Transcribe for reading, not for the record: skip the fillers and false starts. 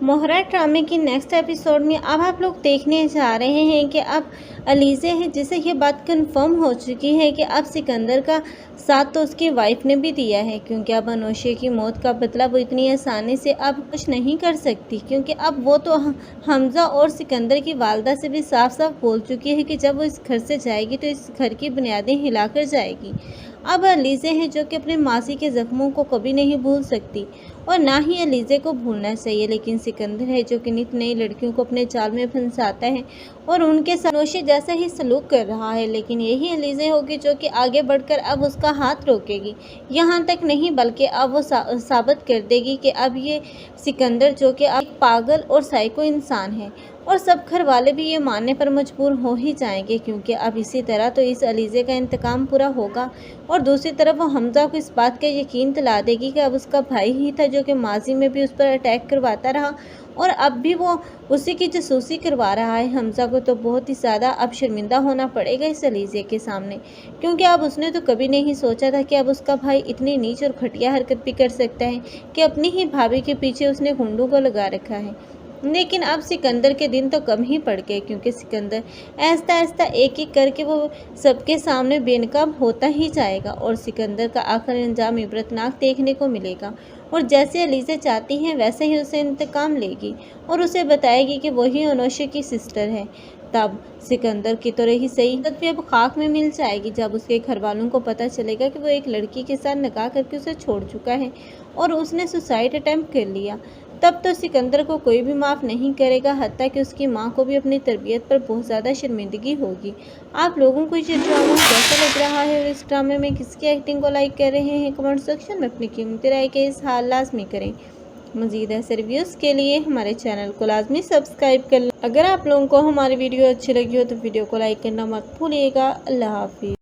मोहरा ड्रामे की next episode में अब आप लोग देखने जा रहे हैं कि अब अलीज़े है जिसे ये बात कंफर्म हो चुकी है कि अब सिकंदर का साथ तो उसकी वाइफ ने भी दिया है, क्योंकि अब अनोशे की मौत का बदला वो इतनी आसानी से अब कुछ नहीं कर सकती, क्योंकि अब वो तो हमज़ा और सिकंदर की वालदा से भी साफ साफ बोल चुकी है कि जब वो इस घर से जाएगी तो इस घर की बुनियादें हिलाकर जाएगी। अब अलीज़े है जो कि अपने मासी के ज़ख्मों को कभी नहीं भूल सकती और ना ही अलीज़े को भूलना चाहिए, लेकिन सिकंदर है जो कि नित नई लड़कियों को अपने जाल में फंसाता है और उनके साथ अनोशे जैसा ही सलूक कर रहा है। लेकिन यही अलीज़े होगी जो कि आगे बढ़कर अब उसका हाथ रोकेगी। यहाँ तक नहीं बल्कि अब वो साबित कर देगी कि अब ये सिकंदर जो कि अब पागल और साइको इंसान है, और सब घर वाले भी ये मानने पर मजबूर हो ही जाएंगे, क्योंकि अब इसी तरह तो इस अलीज़े का इंतकाम पूरा होगा। और दूसरी तरफ वो हमज़ा को इस बात का यकीन दिला देगी कि अब उसका भाई ही था जो कि माजी में भी उस पर अटैक करवाता रहा और अब भी वो उसी की जासूसी करवा रहा है। हमज़ा को तो बहुत ही ज़्यादा अब शर्मिंदा होना पड़ेगा इस अलीज़े के सामने, क्योंकि अब उसने तो कभी नहीं सोचा था कि अब उसका भाई इतनी नीच और घटिया हरकत भी कर सकता है कि अपनी ही भाभी के पीछे उसने गुंडों को लगा रखा है। लेकिन अब सिकंदर के दिन तो कम ही पड़ गए, क्योंकि सिकंदर ऐसा ऐसा एक एक करके वो सबके सामने बेनकाब होता ही जाएगा और सिकंदर का आखिरी अंजाम इबरतनाक देखने को मिलेगा। और जैसे अलीज़े चाहती हैं वैसे ही उसे इंतकाम लेगी और उसे बताएगी कि वही अनोशे की सिस्टर है। तब सिकंदर की तो रही सही भी अब खाक में मिल जाएगी जब उसके घर वालों को पता चलेगा कि वो एक लड़की के साथ निकाह करके उसे छोड़ चुका है और उसने सुसाइड अटेम्प्ट कर लिया। तब तो सिकंदर को कोई भी माफ़ नहीं करेगा, हत्ता कि उसकी माँ को भी अपनी तरबियत पर बहुत ज़्यादा शर्मिंदगी होगी। आप लोगों को ये ड्रामा कैसा लग रहा है और इस ड्रामे में किसकी एक्टिंग को लाइक कर रहे हैं, कमेंट सेक्शन में अपनी कीमती राय के इज़हार लाजमी करें। मज़ीद ऐसे रिव्यूज़ के लिए हमारे चैनल को लाजमी सब्सक्राइब कर लें। अगर आप लोगों को हमारी वीडियो अच्छी लगी हो तो वीडियो को लाइक करना मत भूलिएगा। अल्लाह हाफिज़।